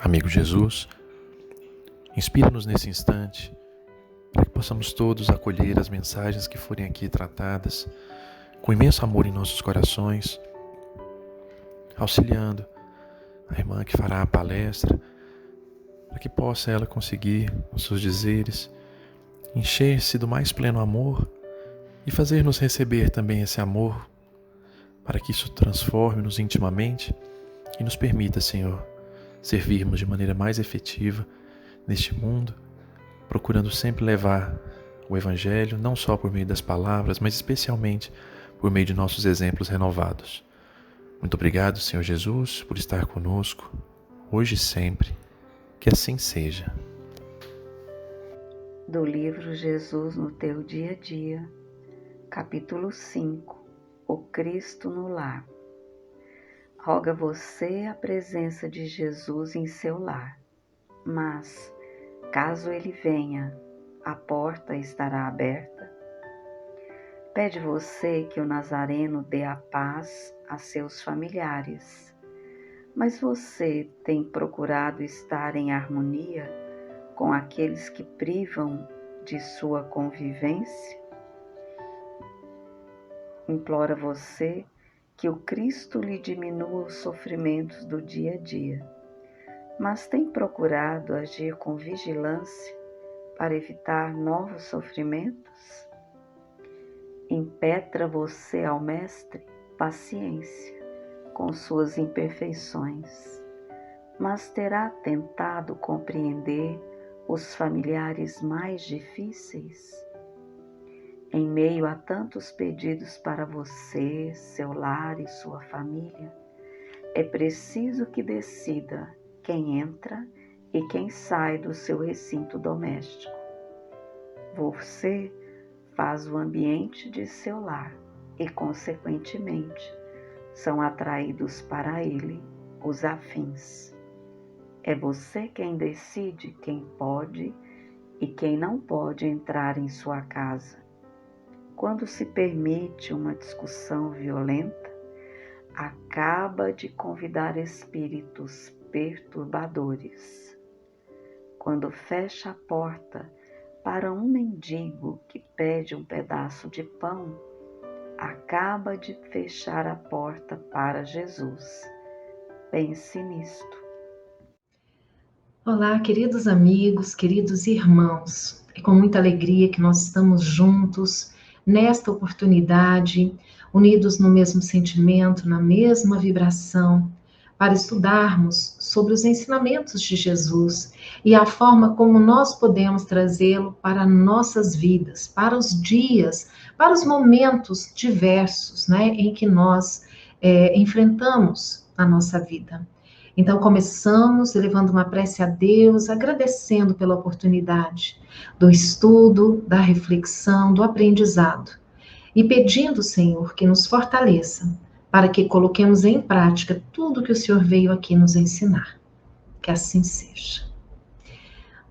Amigo Jesus, inspira-nos nesse instante, para que possamos todos acolher as mensagens que forem aqui tratadas, com imenso amor em nossos corações, auxiliando a irmã que fará a palestra, para que possa ela conseguir, os seus dizeres, encher-se do mais pleno amor e fazer-nos receber também esse amor, para que isso transforme-nos intimamente e nos permita, Senhor, servirmos de maneira mais efetiva neste mundo, procurando sempre levar o Evangelho, não só por meio das palavras, mas especialmente por meio de nossos exemplos renovados. Muito obrigado, Senhor Jesus, por estar conosco, hoje e sempre. Que assim seja. Do livro Jesus no Teu Dia a Dia, capítulo 5, O Cristo no Lar. Roga você a presença de Jesus em seu lar, mas, caso ele venha, a porta estará aberta? Pede você que o Nazareno dê a paz a seus familiares, mas você tem procurado estar em harmonia com aqueles que privam de sua convivência? Implora você que o Cristo lhe diminua os sofrimentos do dia a dia, mas tem procurado agir com vigilância para evitar novos sofrimentos? Impetra você ao Mestre paciência com suas imperfeições, mas terá tentado compreender os familiares mais difíceis? Em meio a tantos pedidos para você, seu lar e sua família, é preciso que decida quem entra e quem sai do seu recinto doméstico. Você faz o ambiente de seu lar e, consequentemente, são atraídos para ele os afins. É você quem decide quem pode e quem não pode entrar em sua casa. Quando se permite uma discussão violenta, acaba de convidar espíritos perturbadores. Quando fecha a porta para um mendigo que pede um pedaço de pão, acaba de fechar a porta para Jesus. Pense nisto. Olá, queridos amigos, queridos irmãos. É com muita alegria que nós estamos juntos nesta oportunidade, unidos no mesmo sentimento, na mesma vibração, para estudarmos sobre os ensinamentos de Jesus e a forma como nós podemos trazê-lo para nossas vidas, para os dias, para os momentos diversos, né, em que nós enfrentamos a nossa vida. Então, começamos elevando uma prece a Deus, agradecendo pela oportunidade do estudo, da reflexão, do aprendizado. E pedindo, Senhor, que nos fortaleça, para que coloquemos em prática tudo que o Senhor veio aqui nos ensinar. Que assim seja.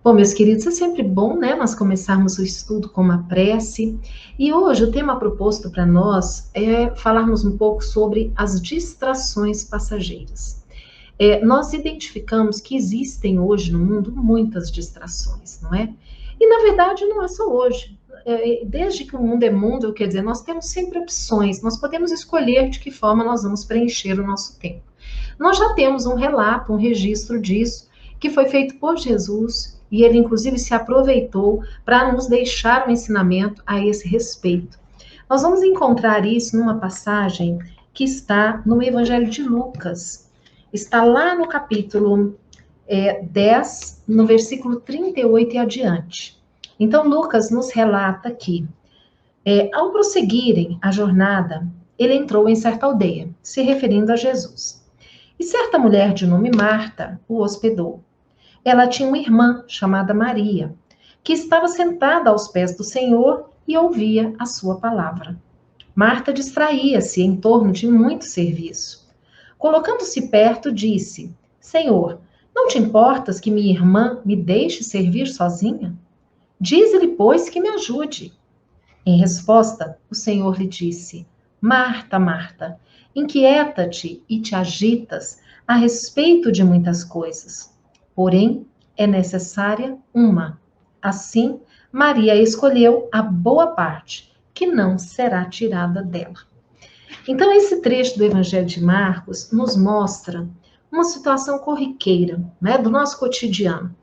Bom, meus queridos, é sempre bom, né, nós começarmos o estudo com uma prece. E hoje o tema proposto para nós é falarmos um pouco sobre as distrações passageiras. Nós identificamos que existem hoje no mundo muitas distrações, não é? E na verdade não é só hoje. Desde que o mundo é mundo, quer dizer, nós temos sempre opções, nós podemos escolher de que forma nós vamos preencher o nosso tempo. Nós já temos um relato, um registro disso, que foi feito por Jesus, e ele inclusive se aproveitou para nos deixar um ensinamento a esse respeito. Nós vamos encontrar isso numa passagem que está no Evangelho de Lucas. Está lá no capítulo 10, no versículo 38 e adiante. Então, Lucas nos relata que, ao prosseguirem a jornada, ele entrou em certa aldeia, se referindo a Jesus. E certa mulher de nome Marta o hospedou. Ela tinha uma irmã chamada Maria, que estava sentada aos pés do Senhor e ouvia a sua palavra. Marta distraía-se em torno de muito serviço. Colocando-se perto, disse: Senhor, não te importas que minha irmã me deixe servir sozinha? Dize-lhe, pois, que me ajude. Em resposta, o Senhor lhe disse: Marta, Marta, inquieta-te e te agitas a respeito de muitas coisas. porém é necessária uma. Assim, Maria escolheu a boa parte, que não será tirada dela. Então, esse trecho do Evangelho de Marcos nos mostra uma situação corriqueira, né, do nosso cotidiano.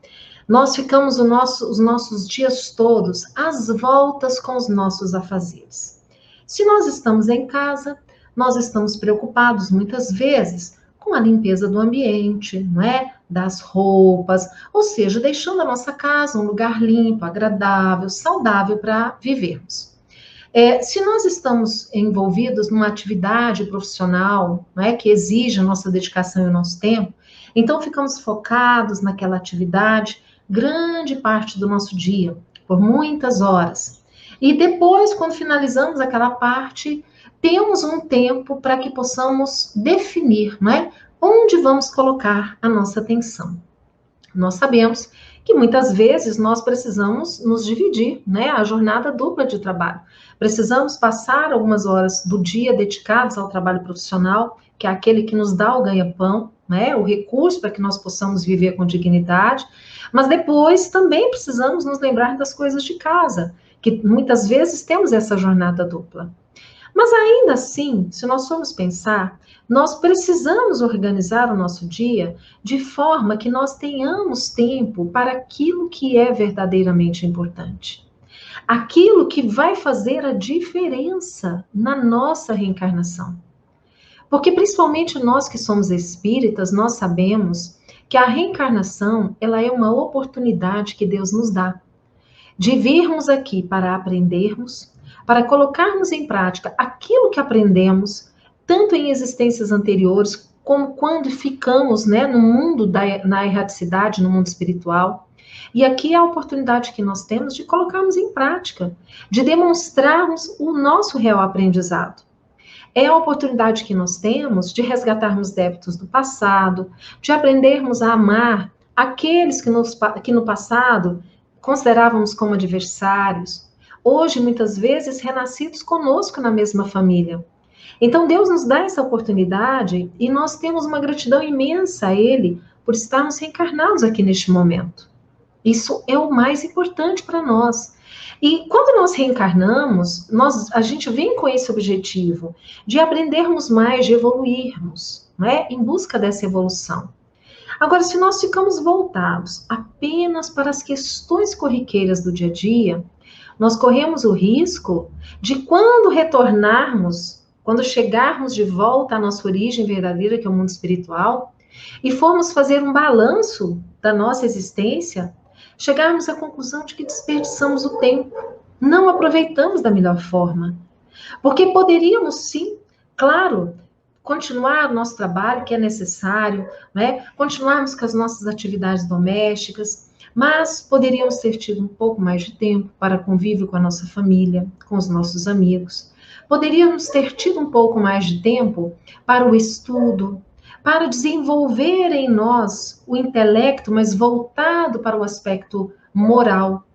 Nós ficamos os nossos dias todos às voltas com os nossos afazeres. Se nós estamos em casa, nós estamos preocupados muitas vezes com a limpeza do ambiente, não é? Das roupas, ou seja, deixando a nossa casa um lugar limpo, agradável, saudável para vivermos. Se nós estamos envolvidos numa atividade profissional, não é, que exige a nossa dedicação e o nosso tempo, então ficamos focados naquela atividade grande parte do nosso dia, por muitas horas. E depois, quando finalizamos aquela parte, temos um tempo para que possamos definir, não é, onde vamos colocar a nossa atenção. Nós sabemos que muitas vezes nós precisamos nos dividir, né, a jornada dupla de trabalho. Precisamos passar algumas horas do dia dedicadas ao trabalho profissional, que é aquele que nos dá o ganha-pão, né, o recurso para que nós possamos viver com dignidade, mas depois também precisamos nos lembrar das coisas de casa, que muitas vezes temos essa jornada dupla. Mas ainda assim, se nós formos pensar, nós precisamos organizar o nosso dia de forma que nós tenhamos tempo para aquilo que é verdadeiramente importante. Aquilo que vai fazer a diferença na nossa reencarnação. Porque principalmente nós que somos espíritas, nós sabemos que a reencarnação, ela é uma oportunidade que Deus nos dá de virmos aqui para aprendermos, para colocarmos em prática aquilo que aprendemos, tanto em existências anteriores, como quando ficamos, né, no mundo na erraticidade, no mundo espiritual. E aqui é a oportunidade que nós temos de colocarmos em prática, de demonstrarmos o nosso real aprendizado. É a oportunidade que nós temos de resgatarmos débitos do passado, de aprendermos a amar aqueles que no passado considerávamos como adversários, hoje muitas vezes renascidos conosco na mesma família. Então Deus nos dá essa oportunidade e nós temos uma gratidão imensa a Ele por estarmos reencarnados aqui neste momento. Isso é o mais importante para nós. E quando nós reencarnamos, a gente vem com esse objetivo de aprendermos mais, de evoluirmos, né, em busca dessa evolução. Agora, se nós ficamos voltados apenas para as questões corriqueiras do dia a dia, nós corremos o risco de, quando retornarmos, quando chegarmos de volta à nossa origem verdadeira, que é o mundo espiritual, e formos fazer um balanço da nossa existência, chegarmos à conclusão de que desperdiçamos o tempo, não aproveitamos da melhor forma. Porque poderíamos sim, claro, continuar o nosso trabalho, que é necessário, né? Continuarmos com as nossas atividades domésticas, mas poderíamos ter tido um pouco mais de tempo para convívio com a nossa família, com os nossos amigos. Poderíamos ter tido um pouco mais de tempo para o estudo, para desenvolver em nós o intelecto, mas voltado para o aspecto moral.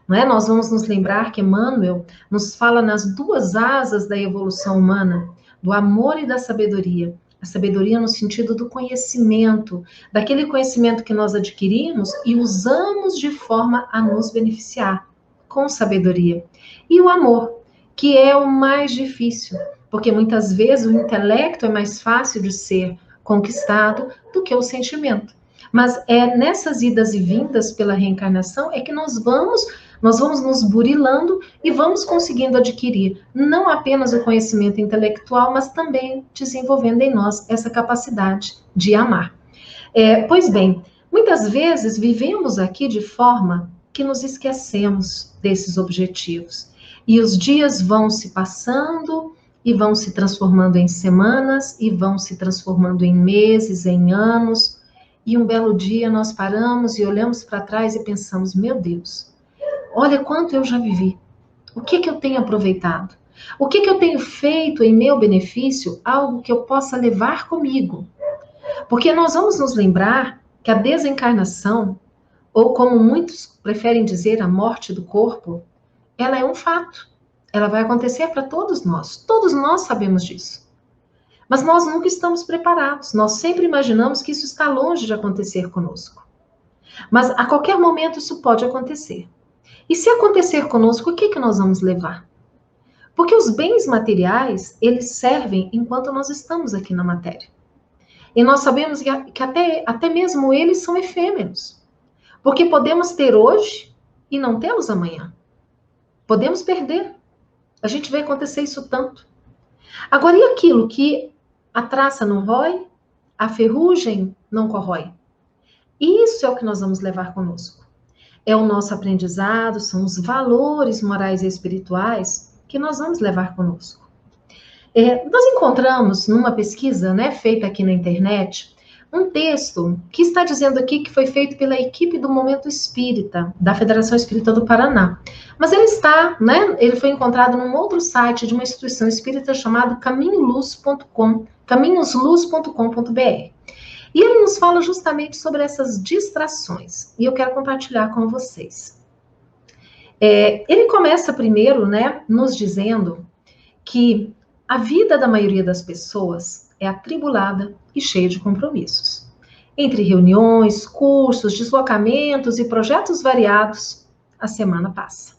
Não é? Nós vamos nos lembrar que Emmanuel nos fala nas duas asas da evolução humana, do amor e da sabedoria. A sabedoria no sentido do conhecimento, daquele conhecimento que nós adquirimos e usamos de forma a nos beneficiar, com sabedoria. E o amor, que é o mais difícil, porque muitas vezes o intelecto é mais fácil de ser conquistado do que o sentimento. Mas é nessas idas e vindas pela reencarnação é que nós vamos nos burilando e vamos conseguindo adquirir não apenas o conhecimento intelectual, mas também desenvolvendo em nós essa capacidade de amar. Pois bem, muitas vezes vivemos aqui de forma que nos esquecemos desses objetivos. E os dias vão se passando e vão se transformando em semanas e vão se transformando em meses, em anos. E um belo dia nós paramos e olhamos para trás e pensamos, meu Deus, olha quanto eu já vivi. O que eu tenho aproveitado? O que eu tenho feito em meu benefício? Algo que eu possa levar comigo. Porque nós vamos nos lembrar que a desencarnação, ou como muitos preferem dizer, a morte do corpo, ela é um fato. Ela vai acontecer para todos nós. Todos nós sabemos disso. Mas nós nunca estamos preparados. Nós sempre imaginamos que isso está longe de acontecer conosco. Mas a qualquer momento isso pode acontecer. E se acontecer conosco, o que que nós vamos levar? Porque os bens materiais, eles servem enquanto nós estamos aqui na matéria. E nós sabemos que até mesmo eles são efêmeros. Porque podemos ter hoje e não tê-los amanhã. Podemos perder. A gente vê acontecer isso tanto. Agora, e aquilo que a traça não rói, a ferrugem não corrói? Isso é o que nós vamos levar conosco. É o nosso aprendizado, são os valores morais e espirituais que nós vamos levar conosco. Nós encontramos numa pesquisa, né, feita aqui na internet, um texto que está dizendo aqui que foi feito pela equipe do Momento Espírita, da Federação Espírita do Paraná. Mas ele foi encontrado num outro site de uma instituição espírita chamado caminhosluz.com, caminhosluz.com.br. E ele nos fala justamente sobre essas distrações. E eu quero compartilhar com vocês. Ele começa primeiro, né, nos dizendo que a vida da maioria das pessoas é atribulada e cheia de compromissos. Entre reuniões, cursos, deslocamentos e projetos variados, a semana passa.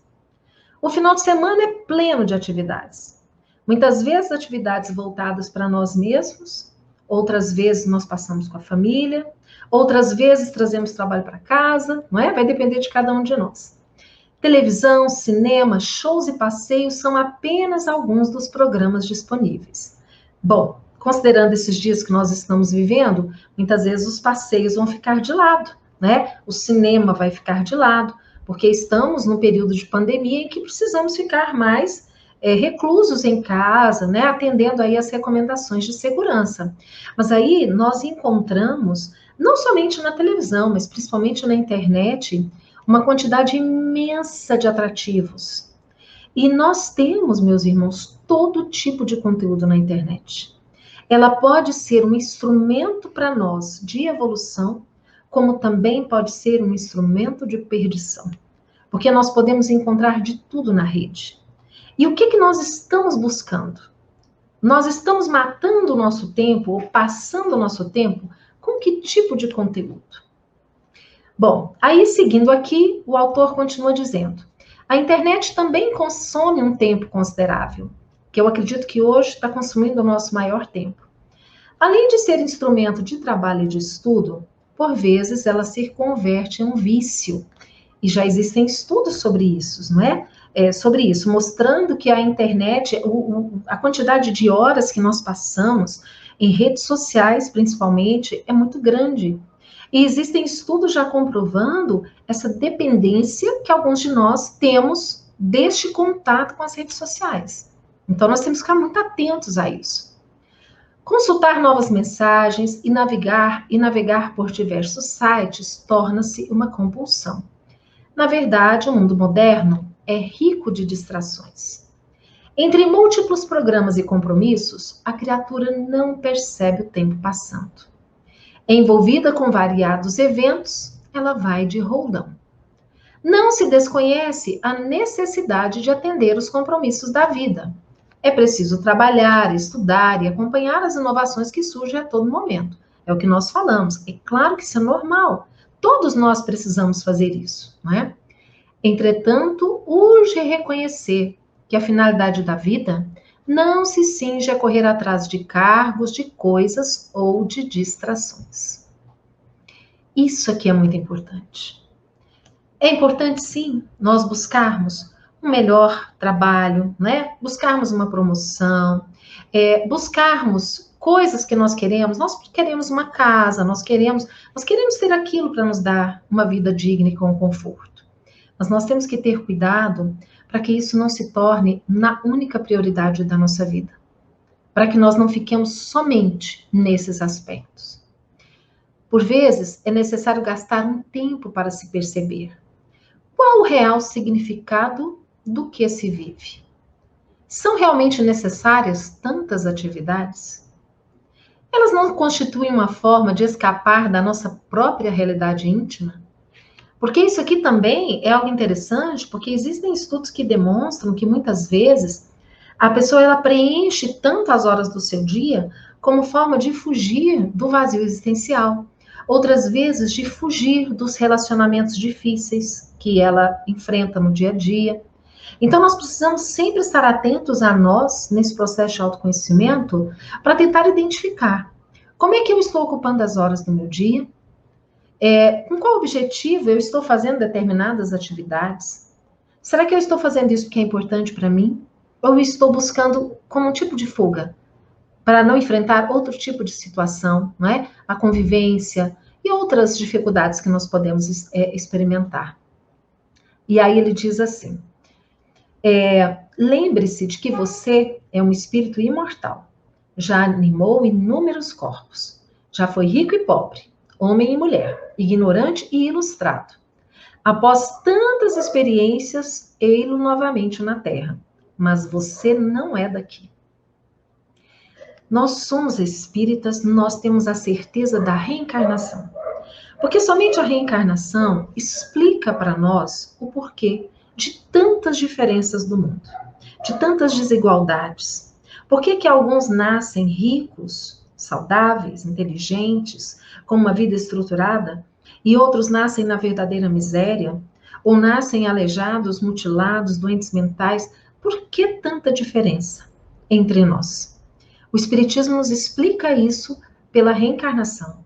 O final de semana é pleno de atividades. Muitas vezes atividades voltadas para nós mesmos, outras vezes nós passamos com a família, outras vezes trazemos trabalho para casa, não é? Vai depender de cada um de nós. Televisão, cinema, shows e passeios são apenas alguns dos programas disponíveis. Bom, considerando esses dias que nós estamos vivendo, muitas vezes os passeios vão ficar de lado, né? O cinema vai ficar de lado, porque estamos num período de pandemia em que precisamos ficar mais reclusos em casa, né? Atendendo aí as recomendações de segurança. Mas aí nós encontramos, não somente na televisão, mas principalmente na internet, uma quantidade imensa de atrativos. E nós temos, meus irmãos, todo tipo de conteúdo na internet. Ela pode ser um instrumento para nós de evolução, como também pode ser um instrumento de perdição. Porque nós podemos encontrar de tudo na rede. E o que nós estamos buscando? Nós estamos matando o nosso tempo, ou passando o nosso tempo, com que tipo de conteúdo? Bom, aí seguindo aqui, o autor continua dizendo: a internet também consome um tempo considerável, que eu acredito que hoje está consumindo o nosso maior tempo. Além de ser instrumento de trabalho e de estudo, por vezes ela se converte em um vício. E já existem estudos sobre isso, não é? Sobre isso, mostrando que a internet, a quantidade de horas que nós passamos em redes sociais, principalmente, é muito grande. E existem estudos já comprovando essa dependência que alguns de nós temos deste contato com as redes sociais. Então, nós temos que ficar muito atentos a isso. Consultar novas mensagens e navegar por diversos sites torna-se uma compulsão. Na verdade, o mundo moderno é rico de distrações. Entre múltiplos programas e compromissos, a criatura não percebe o tempo passando. Envolvida com variados eventos, ela vai de roldão. Não se desconhece a necessidade de atender os compromissos da vida. É preciso trabalhar, estudar e acompanhar as inovações que surgem a todo momento. É o que nós falamos. É claro que isso é normal. Todos nós precisamos fazer isso, não é? Entretanto, urge reconhecer que a finalidade da vida não se cinge a correr atrás de cargos, de coisas ou de distrações. Isso aqui é muito importante. É importante, sim, nós buscarmos um melhor trabalho, né? Buscarmos uma promoção, buscarmos coisas que nós queremos. Nós queremos uma casa, nós queremos ter aquilo para nos dar uma vida digna e com conforto. Mas nós temos que ter cuidado para que isso não se torne na única prioridade da nossa vida. Para que nós não fiquemos somente nesses aspectos. Por vezes, é necessário gastar um tempo para se perceber. Qual o real significado do que se vive? São realmente necessárias tantas atividades? Elas não constituem uma forma de escapar da nossa própria realidade íntima? Porque isso aqui também é algo interessante, porque existem estudos que demonstram que muitas vezes a pessoa ela preenche tantas horas do seu dia como forma de fugir do vazio existencial. outras vezes de fugir dos relacionamentos difíceis que ela enfrenta no dia a dia. Então, nós precisamos sempre estar atentos a nós, nesse processo de autoconhecimento, para tentar identificar como é que eu estou ocupando as horas do meu dia, com qual objetivo eu estou fazendo determinadas atividades. Será que eu estou fazendo isso porque é importante para mim? Ou eu estou buscando como um tipo de fuga, para não enfrentar outro tipo de situação, não é? A convivência e outras dificuldades que nós podemos experimentar. E aí ele diz assim, lembre-se de que você é um espírito imortal, já animou inúmeros corpos, já foi rico e pobre, homem e mulher, ignorante e ilustrado. Após tantas experiências, ei-lo novamente na Terra, mas você não é daqui. Nós somos espíritas, nós temos a certeza da reencarnação. Porque somente a reencarnação explica para nós o porquê de tantas diferenças do mundo, de tantas desigualdades. Por que que alguns nascem ricos, saudáveis, inteligentes, com uma vida estruturada, e outros nascem na verdadeira miséria, ou nascem aleijados, mutilados, doentes mentais? Por que tanta diferença entre nós? O Espiritismo nos explica isso pela reencarnação.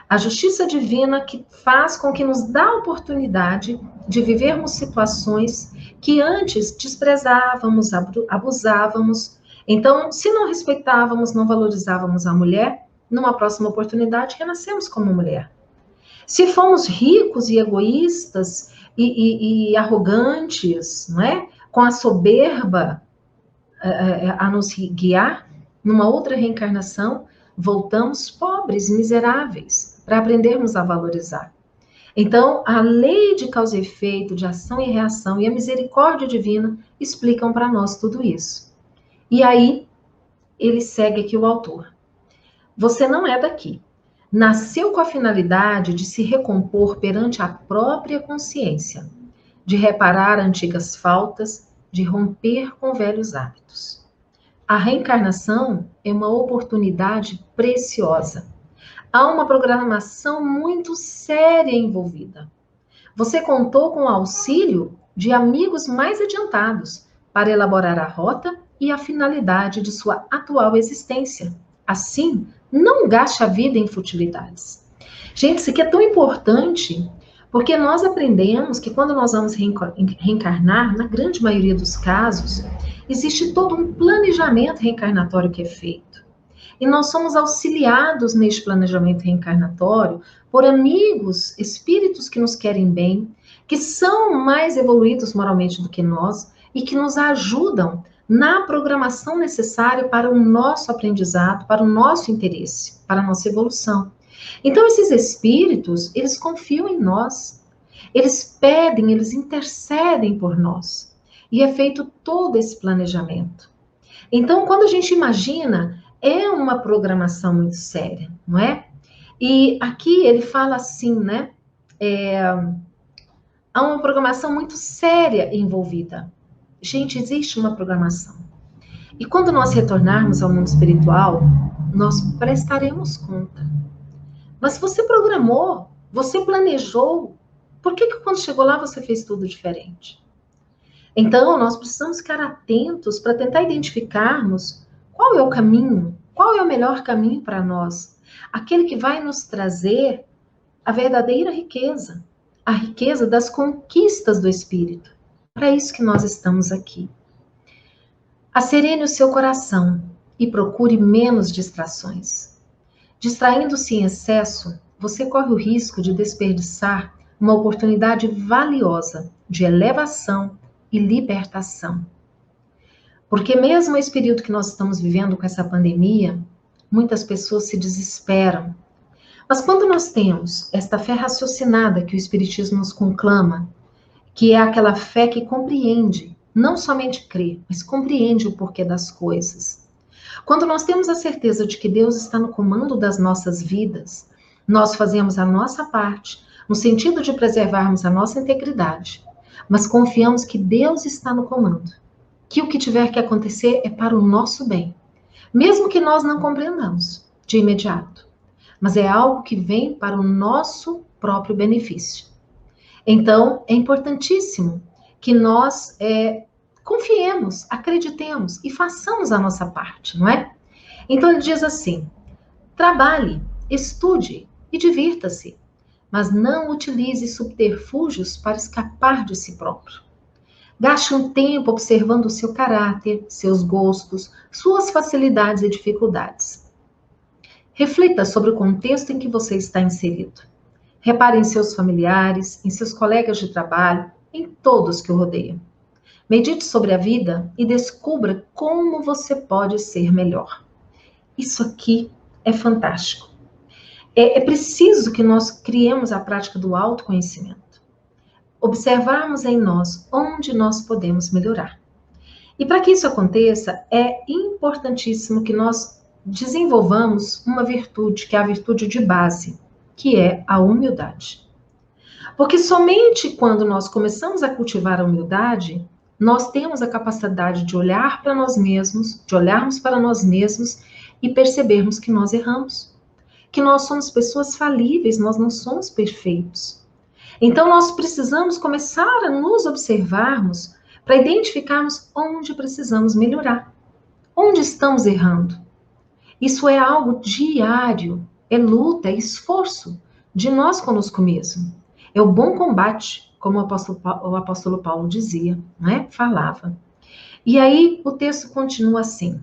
A justiça divina que faz com que nos dá a oportunidade de vivermos situações que antes desprezávamos, abusávamos. Então, se não respeitávamos, não valorizávamos a mulher, numa próxima oportunidade renascemos como mulher. Se fomos ricos e egoístas e arrogantes, não é? Com a soberba a nos guiar, numa outra reencarnação, voltamos pobres, miseráveis, para aprendermos a valorizar. Então, a lei de causa e efeito, de ação e reação e a misericórdia divina explicam para nós tudo isso. E aí, ele segue aqui o autor. Você não é daqui. Nasceu com a finalidade de se recompor perante a própria consciência, de reparar antigas faltas, de romper com velhos hábitos. A reencarnação é uma oportunidade preciosa. Há uma programação muito séria envolvida. Você contou com o auxílio de amigos mais adiantados para elaborar a rota e a finalidade de sua atual existência. Assim, não gaste a vida em futilidades. Gente, isso aqui é tão importante, porque nós aprendemos que quando nós vamos reencarnar, na grande maioria dos casos, existe todo um planejamento reencarnatório que é feito. E nós somos auxiliados neste planejamento reencarnatório por amigos, espíritos que nos querem bem, que são mais evoluídos moralmente do que nós e que nos ajudam na programação necessária para o nosso aprendizado, para o nosso interesse, para a nossa evolução. Então, esses espíritos, eles confiam em nós, eles pedem, eles intercedem por nós. E é feito todo esse planejamento. Então, quando a gente imagina, é uma programação muito séria, não é? E aqui ele fala assim, né? Há uma programação muito séria envolvida. Gente, existe uma programação. E quando nós retornarmos ao mundo espiritual, nós prestaremos conta. Mas você programou, você planejou. Por que quando chegou lá você fez tudo diferente? Então, nós precisamos ficar atentos para tentar identificarmos qual é o caminho, qual é o melhor caminho para nós. Aquele que vai nos trazer a verdadeira riqueza, a riqueza das conquistas do espírito. Para isso que nós estamos aqui. Acerene o seu coração e procure menos distrações. Distraindo-se em excesso, você corre o risco de desperdiçar uma oportunidade valiosa de elevação e libertação. Porque mesmo esse período que nós estamos vivendo com essa pandemia, muitas pessoas se desesperam. Mas quando nós temos esta fé raciocinada que o Espiritismo nos conclama, que é aquela fé que compreende, não somente crê, mas compreende o porquê das coisas. Quando nós temos a certeza de que Deus está no comando das nossas vidas, nós fazemos a nossa parte, no sentido de preservarmos a nossa integridade, mas confiamos que Deus está no comando, que o que tiver que acontecer é para o nosso bem, mesmo que nós não compreendamos de imediato. mas é algo que vem para o nosso próprio benefício. Então, é importantíssimo que nós confiemos, acreditemos e façamos a nossa parte, não é? Então, ele diz assim: trabalhe, estude e divirta-se, mas não utilize subterfúgios para escapar de si próprio. Gaste um tempo observando o seu caráter, seus gostos, suas facilidades e dificuldades. Reflita sobre o contexto em que você está inserido. Repare em seus familiares, em seus colegas de trabalho, em todos que o rodeiam. Medite sobre a vida e descubra como você pode ser melhor. Isso aqui é fantástico. É preciso que nós criemos a prática do autoconhecimento. Observarmos em nós onde nós podemos melhorar. E para que isso aconteça, é importantíssimo que nós desenvolvamos uma virtude, que é a virtude de base, que é a humildade. Porque somente quando nós começamos a cultivar a humildade, nós temos a capacidade de olhar para nós mesmos, de olharmos para nós mesmos e percebermos que nós erramos, que nós somos pessoas falíveis, nós não somos perfeitos. Então nós precisamos começar a nos observarmos para identificarmos onde precisamos melhorar, onde estamos errando. Isso é algo diário, é luta, é esforço de nós conosco mesmo. É o bom combate, como o apóstolo Paulo dizia, né? Falava. E aí o texto continua assim: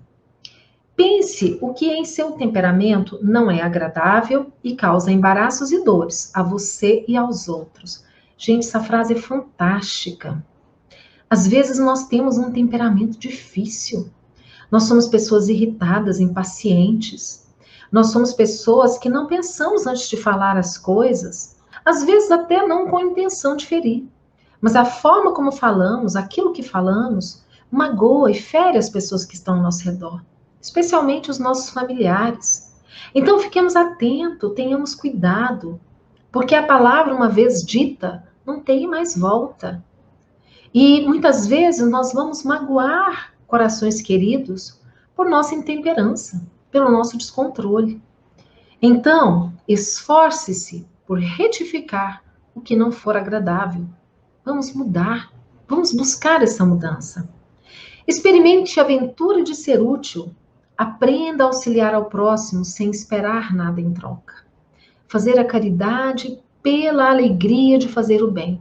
pense o que em seu temperamento não é agradável e causa embaraços e dores a você e aos outros. Gente, essa frase é fantástica. Às vezes nós temos um temperamento difícil. Nós somos pessoas irritadas, impacientes. Nós somos pessoas que não pensamos antes de falar as coisas, às vezes até não com a intenção de ferir. Mas a forma como falamos, aquilo que falamos, magoa e fere as pessoas que estão ao nosso redor, especialmente os nossos familiares. Então fiquemos atentos, tenhamos cuidado, porque a palavra, uma vez dita, não tem mais volta. E muitas vezes nós vamos magoar corações queridos por nossa intemperança, pelo nosso descontrole. Então, esforce-se por retificar o que não for agradável. Vamos mudar, vamos buscar essa mudança. Experimente a aventura de ser útil. Aprenda a auxiliar ao próximo sem esperar nada em troca. Fazer a caridade pela alegria de fazer o bem,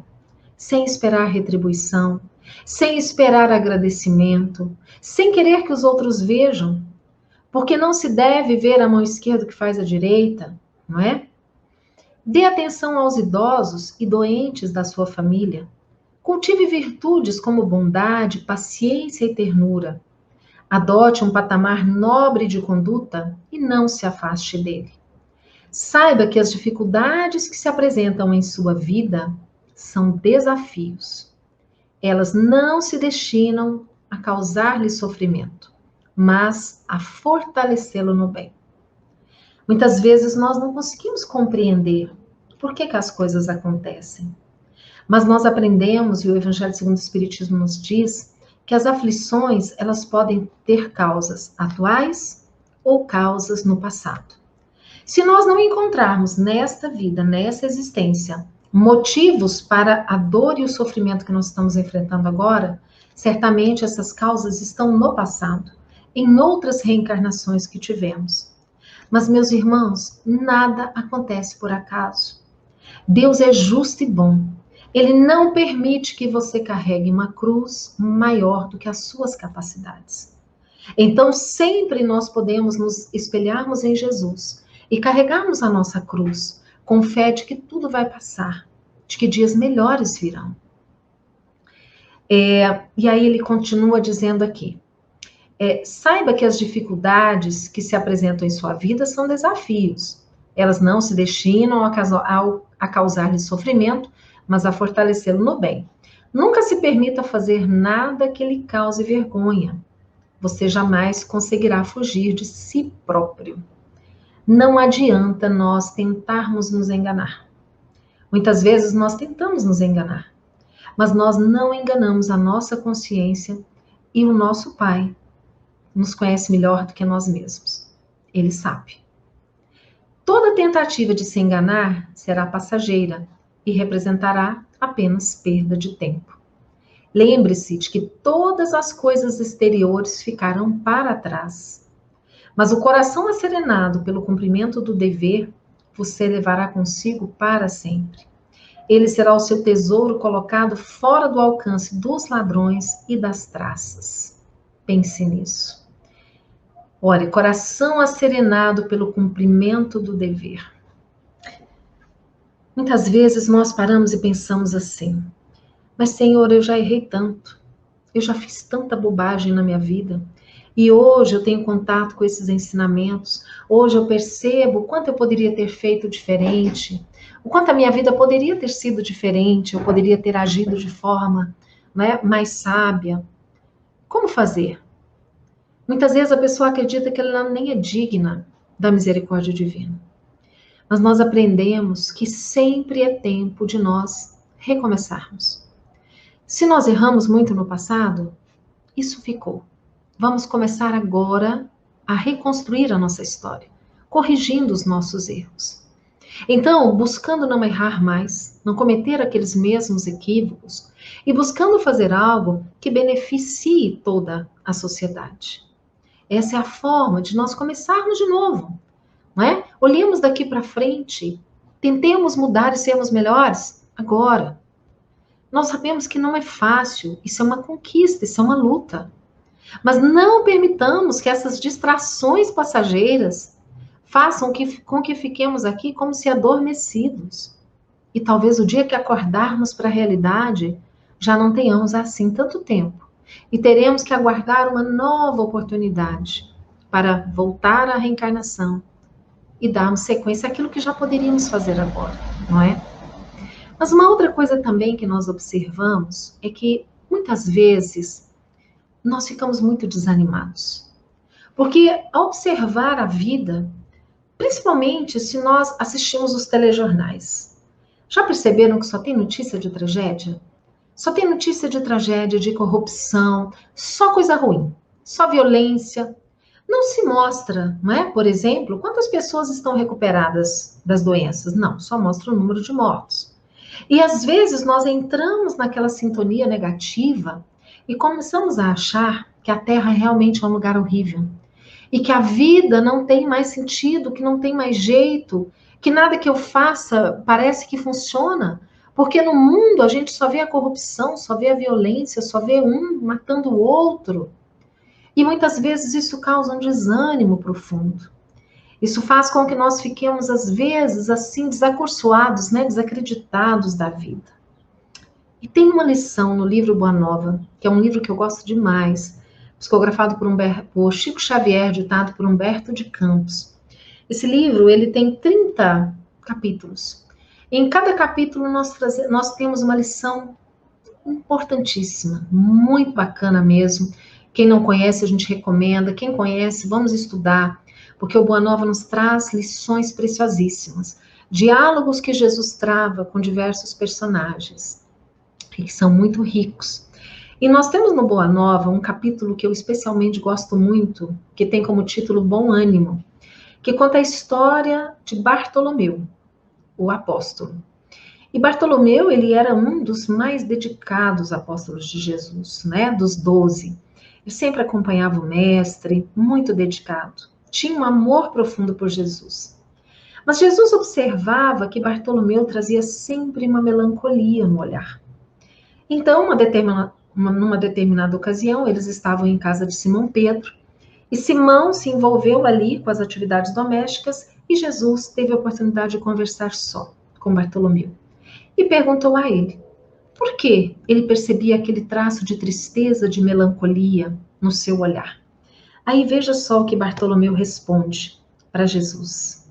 sem esperar retribuição, sem esperar agradecimento, sem querer que os outros vejam, porque não se deve ver a mão esquerda que faz a direita, não é? Dê atenção aos idosos e doentes da sua família. Cultive virtudes como bondade, paciência e ternura. Adote um patamar nobre de conduta e não se afaste dele. Saiba que as dificuldades que se apresentam em sua vida são desafios. Elas não se destinam a causar-lhe sofrimento, mas a fortalecê-lo no bem. Muitas vezes nós não conseguimos compreender por que as coisas acontecem. Mas nós aprendemos, e o Evangelho segundo o Espiritismo nos diz, que as aflições, elas podem ter causas atuais ou causas no passado. Se nós não encontrarmos nesta vida, nessa existência, motivos para a dor e o sofrimento que nós estamos enfrentando agora, certamente essas causas estão no passado, em outras reencarnações que tivemos. Mas, meus irmãos, nada acontece por acaso. Deus é justo e bom. Ele não permite que você carregue uma cruz maior do que as suas capacidades. Então, sempre nós podemos nos espelharmos em Jesus e carregarmos a nossa cruz, com fé de que tudo vai passar, de que dias melhores virão. E aí ele continua dizendo aqui, saiba que as dificuldades que se apresentam em sua vida são desafios. Elas não se destinam a causar-lhe sofrimento, mas a fortalecê-lo no bem. Nunca se permita fazer nada que lhe cause vergonha. Você jamais conseguirá fugir de si próprio. Não adianta nós tentarmos nos enganar. Muitas vezes nós tentamos nos enganar, mas nós não enganamos a nossa consciência e o nosso Pai nos conhece melhor do que nós mesmos. Ele sabe. Toda tentativa de se enganar será passageira e representará apenas perda de tempo. Lembre-se de que todas as coisas exteriores ficarão para trás, mas o coração asserenado pelo cumprimento do dever você levará consigo para sempre. Ele será o seu tesouro colocado fora do alcance dos ladrões e das traças. Pense nisso. Olha, coração asserenado pelo cumprimento do dever. Muitas vezes nós paramos e pensamos assim: mas Senhor, eu já errei tanto, eu já fiz tanta bobagem na minha vida, e hoje eu tenho contato com esses ensinamentos, hoje eu percebo o quanto eu poderia ter feito diferente, o quanto a minha vida poderia ter sido diferente, eu poderia ter agido de forma, né, mais sábia. Como fazer? Muitas vezes a pessoa acredita que ela nem é digna da misericórdia divina. Mas nós aprendemos que sempre é tempo de nós recomeçarmos. Se nós erramos muito no passado, isso ficou. Vamos começar agora a reconstruir a nossa história, corrigindo os nossos erros. Então, buscando não errar mais, não cometer aqueles mesmos equívocos e buscando fazer algo que beneficie toda a sociedade. Essa é a forma de nós começarmos de novo, não é? Olhemos daqui para frente, tentemos mudar e sermos melhores agora. Nós sabemos que não é fácil, isso é uma conquista, isso é uma luta. Mas não permitamos que essas distrações passageiras façam com que fiquemos aqui como se adormecidos. E talvez o dia que acordarmos para a realidade, já não tenhamos assim tanto tempo. E teremos que aguardar uma nova oportunidade para voltar à reencarnação e darmos sequência àquilo que já poderíamos fazer agora, não é? Mas uma outra coisa também que nós observamos é que muitas vezes nós ficamos muito desanimados. Porque ao observar a vida, principalmente se nós assistimos os telejornais, já perceberam que só tem notícia de tragédia? Só tem notícia de tragédia, de corrupção, só coisa ruim, só violência. Não se mostra, não é? Por exemplo, quantas pessoas estão recuperadas das doenças? Não, só mostra o número de mortos. E às vezes nós entramos naquela sintonia negativa e começamos a achar que a Terra realmente é um lugar horrível. E que a vida não tem mais sentido, que não tem mais jeito, que nada que eu faça parece que funciona. Porque no mundo a gente só vê a corrupção, só vê a violência, só vê um matando o outro. E muitas vezes isso causa um desânimo profundo. Isso faz com que nós fiquemos, às vezes, assim, desacursoados, né? Desacreditados da vida. E tem uma lição no livro Boa Nova, que é um livro que eu gosto demais, psicografado por Chico Xavier, ditado por Humberto de Campos. Esse livro, ele tem 30 capítulos. Em cada capítulo nós temos uma lição importantíssima, muito bacana mesmo. Quem não conhece, a gente recomenda. Quem conhece, vamos estudar, porque o Boa Nova nos traz lições preciosíssimas. Diálogos que Jesus trava com diversos personagens, que são muito ricos. E nós temos no Boa Nova um capítulo que eu especialmente gosto muito, que tem como título Bom Ânimo, que conta a história de Bartolomeu, o apóstolo. E Bartolomeu, ele era um dos mais dedicados apóstolos de Jesus, né? Dos 12. Ele sempre acompanhava o mestre, muito dedicado. Tinha um amor profundo por Jesus. Mas Jesus observava que Bartolomeu trazia sempre uma melancolia no olhar. Então, numa determinada ocasião, eles estavam em casa de Simão Pedro, e Simão se envolveu ali com as atividades domésticas, e Jesus teve a oportunidade de conversar só com Bartolomeu. E perguntou a ele, por que ele percebia aquele traço de tristeza, de melancolia no seu olhar? Aí veja só o que Bartolomeu responde para Jesus.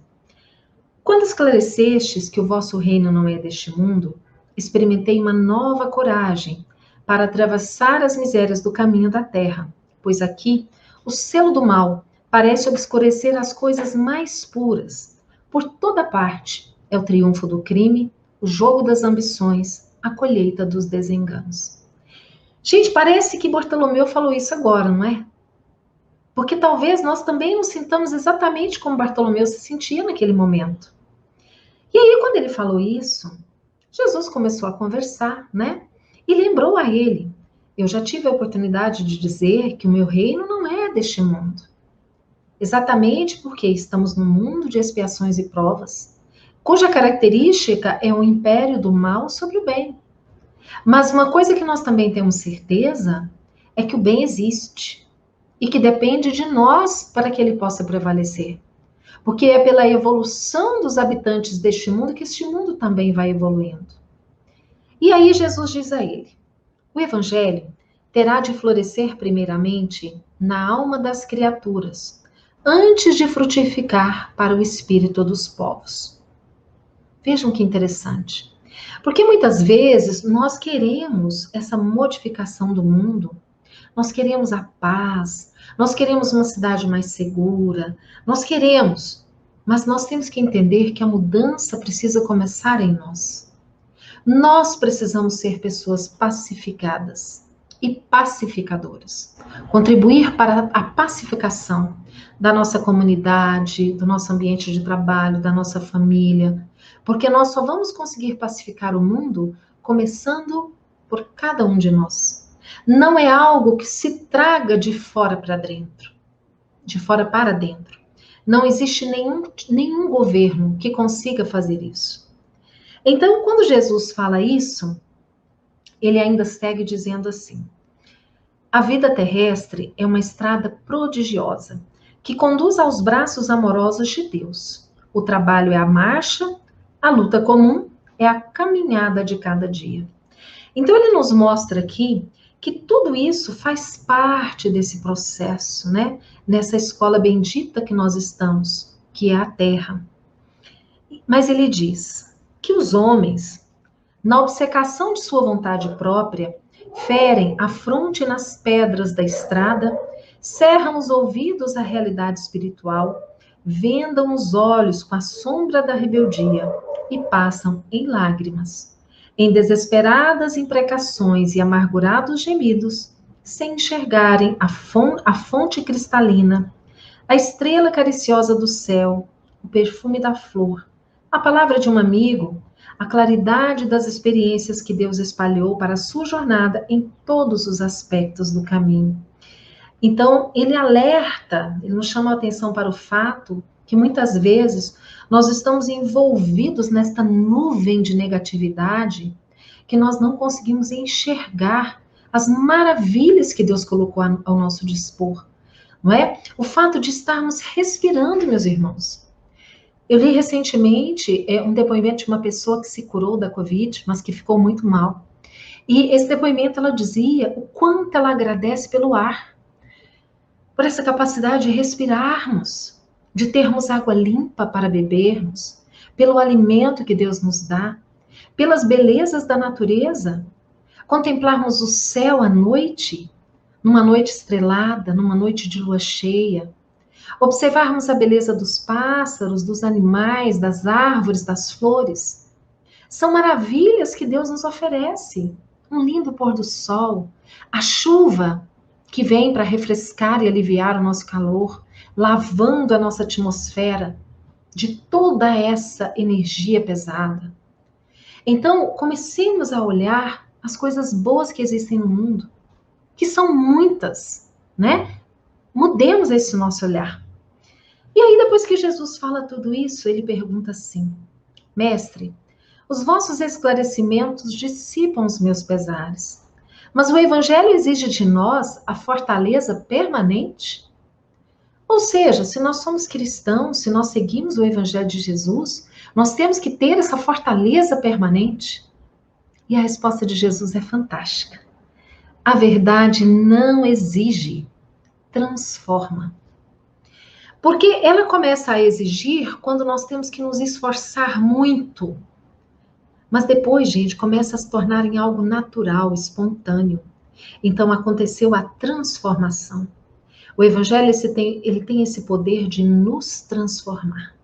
Quando esclarecestes que o vosso reino não é deste mundo, experimentei uma nova coragem para atravessar as misérias do caminho da terra, pois aqui o selo do mal parece obscurecer as coisas mais puras. Por toda parte é o triunfo do crime, o jogo das ambições, a colheita dos desenganos. Gente, parece que Bartolomeu falou isso agora, não é? Porque talvez nós também nos sintamos exatamente como Bartolomeu se sentia naquele momento. E aí, quando ele falou isso, Jesus começou a conversar, né? E lembrou a ele: eu já tive a oportunidade de dizer que o meu reino não é deste mundo. Exatamente porque estamos num mundo de expiações e provas, cuja característica é o império do mal sobre o bem. Mas uma coisa que nós também temos certeza é que o bem existe e que depende de nós para que ele possa prevalecer. Porque é pela evolução dos habitantes deste mundo que este mundo também vai evoluindo. E aí Jesus diz a ele: o evangelho terá de florescer primeiramente na alma das criaturas, antes de frutificar para o espírito dos povos. Vejam que interessante. Porque muitas vezes nós queremos essa modificação do mundo, nós queremos a paz, nós queremos uma cidade mais segura, nós queremos, mas nós temos que entender que a mudança precisa começar em nós. Nós precisamos ser pessoas pacificadas e pacificadoras. Contribuir para a pacificação da nossa comunidade, do nosso ambiente de trabalho, da nossa família. Porque nós só vamos conseguir pacificar o mundo começando por cada um de nós. Não é algo que se traga de fora para dentro, de fora para dentro. Não existe nenhum governo que consiga fazer isso. Então, quando Jesus fala isso, ele ainda segue dizendo assim: a vida terrestre é uma estrada prodigiosa que conduz aos braços amorosos de Deus. O trabalho é a marcha, a luta comum é a caminhada de cada dia. Então, ele nos mostra aqui que tudo isso faz parte desse processo, né? Nessa escola bendita que nós estamos, que é a Terra. Mas ele diz que os homens, na obcecação de sua vontade própria, ferem a fronte nas pedras da estrada, cerram os ouvidos à realidade espiritual, vendam os olhos com a sombra da rebeldia e passam em lágrimas, em desesperadas imprecações e amargurados gemidos, sem enxergarem a fonte cristalina, a estrela cariciosa do céu, o perfume da flor, a palavra de um amigo, a claridade das experiências que Deus espalhou para a sua jornada em todos os aspectos do caminho. Então, ele alerta, ele nos chama a atenção para o fato que muitas vezes nós estamos envolvidos nesta nuvem de negatividade que nós não conseguimos enxergar as maravilhas que Deus colocou ao nosso dispor, não é? O fato de estarmos respirando, meus irmãos. Eu li recentemente um depoimento de uma pessoa que se curou da Covid, mas que ficou muito mal. E esse depoimento, ela dizia o quanto ela agradece pelo ar, por essa capacidade de respirarmos, de termos água limpa para bebermos, pelo alimento que Deus nos dá, pelas belezas da natureza, contemplarmos o céu à noite, numa noite estrelada, numa noite de lua cheia, observarmos a beleza dos pássaros, dos animais, das árvores, das flores. São maravilhas que Deus nos oferece. Um lindo pôr do sol, a chuva que vem para refrescar e aliviar o nosso calor, lavando a nossa atmosfera de toda essa energia pesada. Então, comecemos a olhar as coisas boas que existem no mundo, que são muitas, né? Mudemos esse nosso olhar. E aí, depois que Jesus fala tudo isso, ele pergunta assim: Mestre, os vossos esclarecimentos dissipam os meus pesares, mas o Evangelho exige de nós a fortaleza permanente? Ou seja, se nós somos cristãos, se nós seguimos o Evangelho de Jesus, nós temos que ter essa fortaleza permanente? E a resposta de Jesus é fantástica. A verdade não exige, transforma. Porque ela começa a exigir quando nós temos que nos esforçar muito. Mas depois, gente, começa a se tornar em algo natural, espontâneo. Então aconteceu a transformação. O Evangelho ele tem esse poder de nos transformar.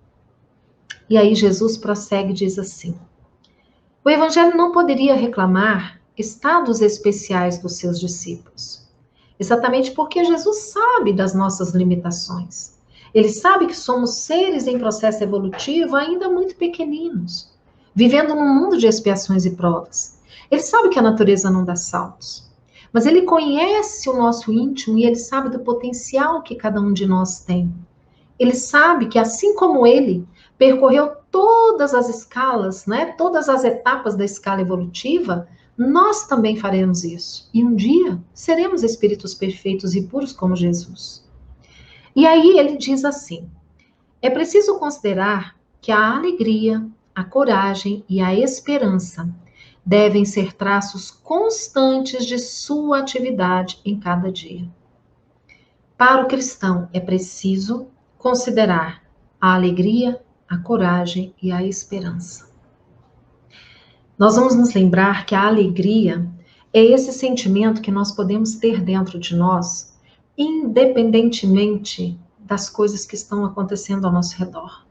E aí Jesus prossegue e diz assim: o Evangelho não poderia reclamar estados especiais dos seus discípulos. Exatamente porque Jesus sabe das nossas limitações. Ele sabe que somos seres em processo evolutivo ainda muito pequeninos, vivendo num mundo de expiações e provas. Ele sabe que a natureza não dá saltos, mas ele conhece o nosso íntimo e ele sabe do potencial que cada um de nós tem. Ele sabe que, assim como ele percorreu todas as escalas, né, todas as etapas da escala evolutiva, nós também faremos isso. E um dia seremos espíritos perfeitos e puros como Jesus. E aí ele diz assim: é preciso considerar que a alegria, a coragem e a esperança devem ser traços constantes de sua atividade em cada dia. Para o cristão, é preciso considerar a alegria, a coragem e a esperança. Nós vamos nos lembrar que a alegria é esse sentimento que nós podemos ter dentro de nós, independentemente das coisas que estão acontecendo ao nosso redor.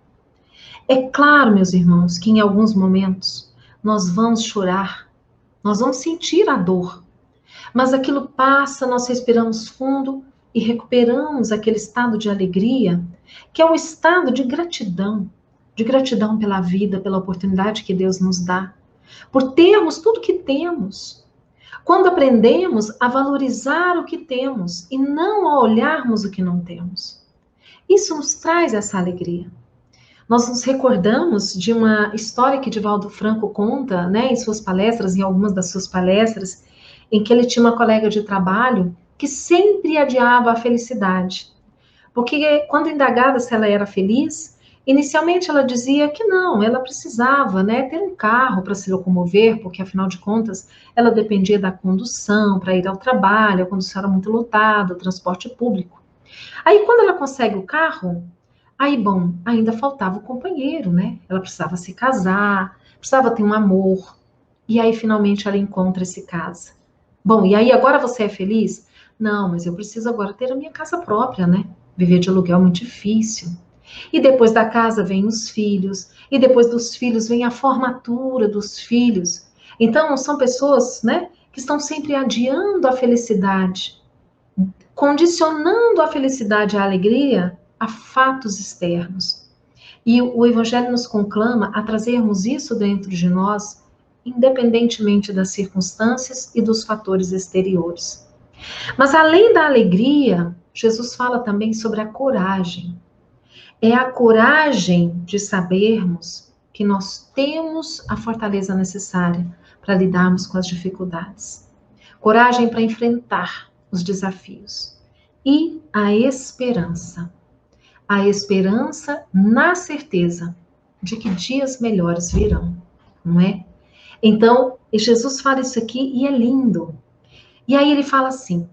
É claro, meus irmãos, que em alguns momentos nós vamos chorar, nós vamos sentir a dor, mas aquilo passa, nós respiramos fundo e recuperamos aquele estado de alegria, que é um estado de gratidão pela vida, pela oportunidade que Deus nos dá, por termos tudo que temos. Quando aprendemos a valorizar o que temos e não a olharmos o que não temos. Isso nos traz essa alegria. Nós nos recordamos de uma história que Divaldo Franco conta, né, em suas palestras, em algumas das suas palestras, em que ele tinha uma colega de trabalho que sempre adiava a felicidade. Porque quando indagada se ela era feliz, inicialmente ela dizia que não, ela precisava, né, ter um carro para se locomover, porque afinal de contas ela dependia da condução para ir ao trabalho, a condução era muito lotada, o transporte público. Aí quando ela consegue o carro, aí bom, ainda faltava o companheiro, né? Ela precisava se casar, precisava ter um amor, e aí finalmente ela encontra esse casa. Bom, e aí agora você é feliz? Não, mas eu preciso agora ter a minha casa própria, né? Viver de aluguel é muito difícil. E depois da casa vem os filhos, e depois dos filhos vem a formatura dos filhos. Então, são pessoas, né, que estão sempre adiando a felicidade, condicionando a felicidade e a alegria a fatos externos. E o Evangelho nos conclama a trazermos isso dentro de nós, independentemente das circunstâncias e dos fatores exteriores. Mas além da alegria, Jesus fala também sobre a coragem. É a coragem de sabermos que nós temos a fortaleza necessária para lidarmos com as dificuldades. Coragem para enfrentar os desafios. E a esperança. A esperança na certeza de que dias melhores virão, não é? Então, Jesus fala isso aqui e é lindo. E aí ele fala assim: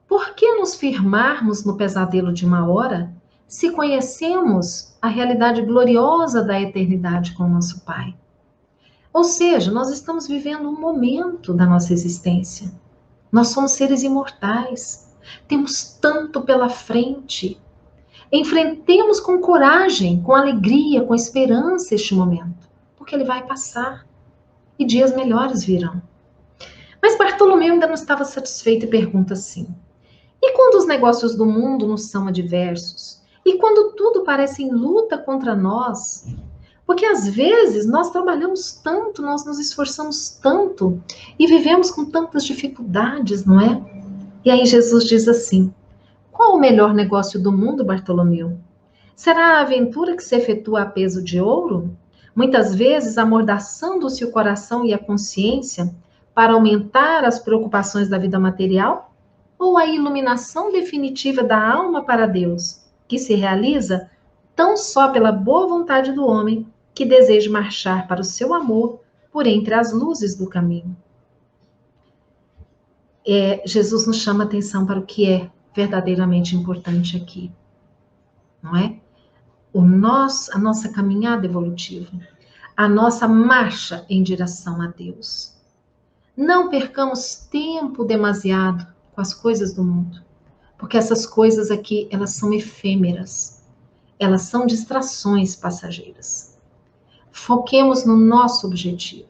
por que nos firmarmos no pesadelo de uma hora, se conhecemos a realidade gloriosa da eternidade com o nosso Pai? Ou seja, nós estamos vivendo um momento da nossa existência. Nós somos seres imortais. Temos tanto pela frente. Enfrentemos com coragem, com alegria, com esperança este momento, porque ele vai passar e dias melhores virão. Mas Bartolomeu ainda não estava satisfeito e pergunta assim: e quando os negócios do mundo nos são adversos? E quando tudo parece em luta contra nós? Porque às vezes nós trabalhamos tanto, nós nos esforçamos tanto e vivemos com tantas dificuldades, não é? E aí Jesus diz assim: qual o melhor negócio do mundo, Bartolomeu? Será a aventura que se efetua a peso de ouro? Muitas vezes amordaçando-se o coração e a consciência para aumentar as preocupações da vida material? Ou a iluminação definitiva da alma para Deus, que se realiza tão só pela boa vontade do homem que deseja marchar para o seu amor por entre as luzes do caminho? Jesus nos chama a atenção para o que é verdadeiramente importante aqui, não é? A nossa caminhada evolutiva, a nossa marcha em direção a Deus. Não percamos tempo demasiado com as coisas do mundo, porque essas coisas aqui, elas são efêmeras, elas são distrações passageiras. Foquemos no nosso objetivo.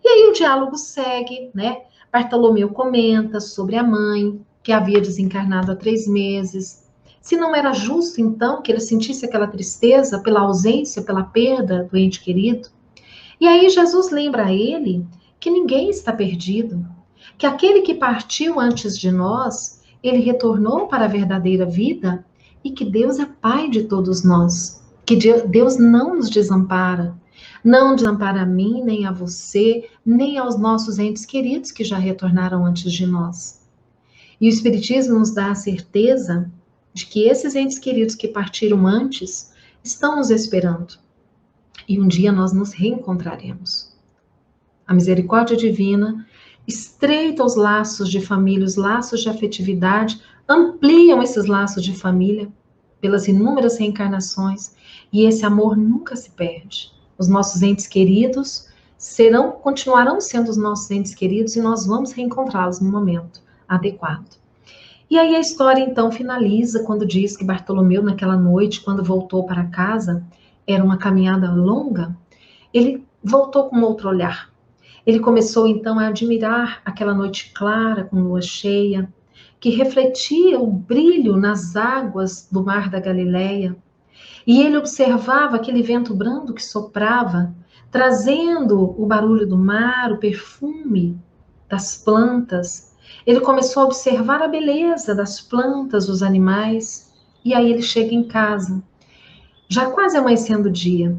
E aí o diálogo segue, né? Bartolomeu comenta sobre a mãe, que havia desencarnado há 3 meses. Se não era justo, então, que ele sentisse aquela tristeza pela ausência, pela perda do ente querido. E aí Jesus lembra a ele que ninguém está perdido, que aquele que partiu antes de nós, ele retornou para a verdadeira vida e que Deus é Pai de todos nós, que Deus não nos desampara, não desampara a mim, nem a você, nem aos nossos entes queridos que já retornaram antes de nós. E o Espiritismo nos dá a certeza de que esses entes queridos que partiram antes estão nos esperando. E um dia nós nos reencontraremos. A misericórdia divina estreita os laços de família, os laços de afetividade, ampliam esses laços de família pelas inúmeras reencarnações, e esse amor nunca se perde. Os nossos entes queridos continuarão sendo os nossos entes queridos e nós vamos reencontrá-los no momento adequado. E aí a história então finaliza quando diz que Bartolomeu, naquela noite, quando voltou para casa, era uma caminhada longa, ele voltou com outro olhar. Ele começou então a admirar aquela noite clara, com lua cheia, que refletia o brilho nas águas do mar da Galileia. E ele observava aquele vento brando que soprava, trazendo o barulho do mar, o perfume das plantas. Ele começou a observar a beleza das plantas, dos animais, e aí ele chega em casa, já quase amanhecendo o dia,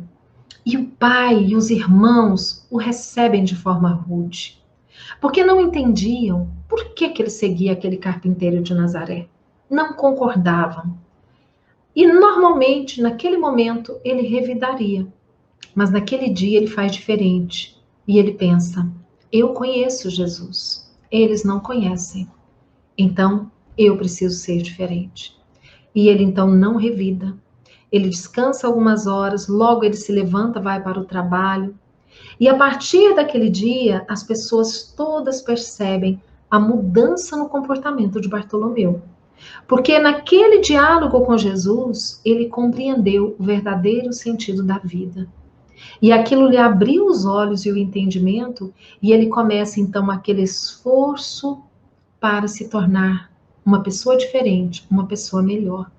e o pai e os irmãos o recebem de forma rude, porque não entendiam por que ele seguia aquele carpinteiro de Nazaré, não concordavam. E normalmente, naquele momento, ele revidaria, mas naquele dia ele faz diferente, e ele pensa, eu conheço Jesus, eles não conhecem, então eu preciso ser diferente. E ele então não revida, ele descansa algumas horas, logo ele se levanta, vai para o trabalho, e a partir daquele dia, as pessoas todas percebem a mudança no comportamento de Bartolomeu. Porque naquele diálogo com Jesus, ele compreendeu o verdadeiro sentido da vida. E aquilo lhe abriu os olhos e o entendimento, e ele começa então aquele esforço para se tornar uma pessoa diferente, uma pessoa melhor.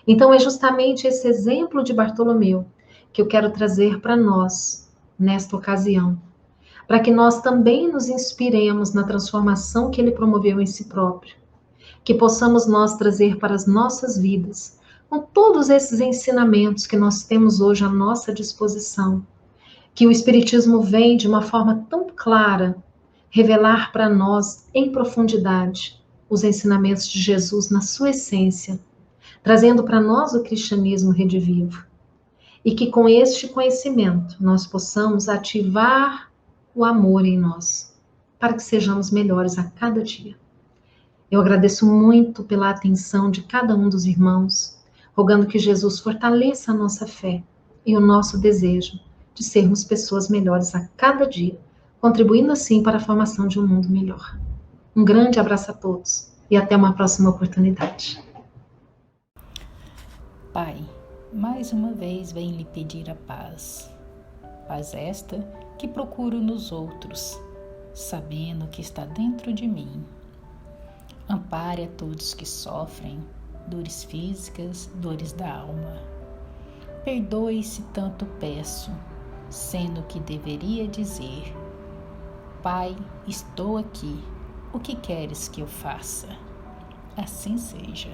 Então é justamente esse exemplo de Bartolomeu que eu quero trazer para nós nesta ocasião, para que nós também nos inspiremos na transformação que ele promoveu em si próprio, que possamos nós trazer para as nossas vidas, com todos esses ensinamentos que nós temos hoje à nossa disposição, que o Espiritismo vem de uma forma tão clara revelar para nós em profundidade os ensinamentos de Jesus na sua essência, trazendo para nós o cristianismo redivivo. E que com este conhecimento nós possamos ativar o amor em nós, para que sejamos melhores a cada dia. Eu agradeço muito pela atenção de cada um dos irmãos, rogando que Jesus fortaleça a nossa fé e o nosso desejo de sermos pessoas melhores a cada dia, contribuindo assim para a formação de um mundo melhor. Um grande abraço a todos e até uma próxima oportunidade. Pai, mais uma vez venho lhe pedir a paz. Paz esta que procuro nos outros, sabendo que está dentro de mim. Ampare a todos que sofrem, dores físicas, dores da alma. Perdoe se tanto peço, sendo que deveria dizer: Pai, estou aqui, o que queres que eu faça? Assim seja.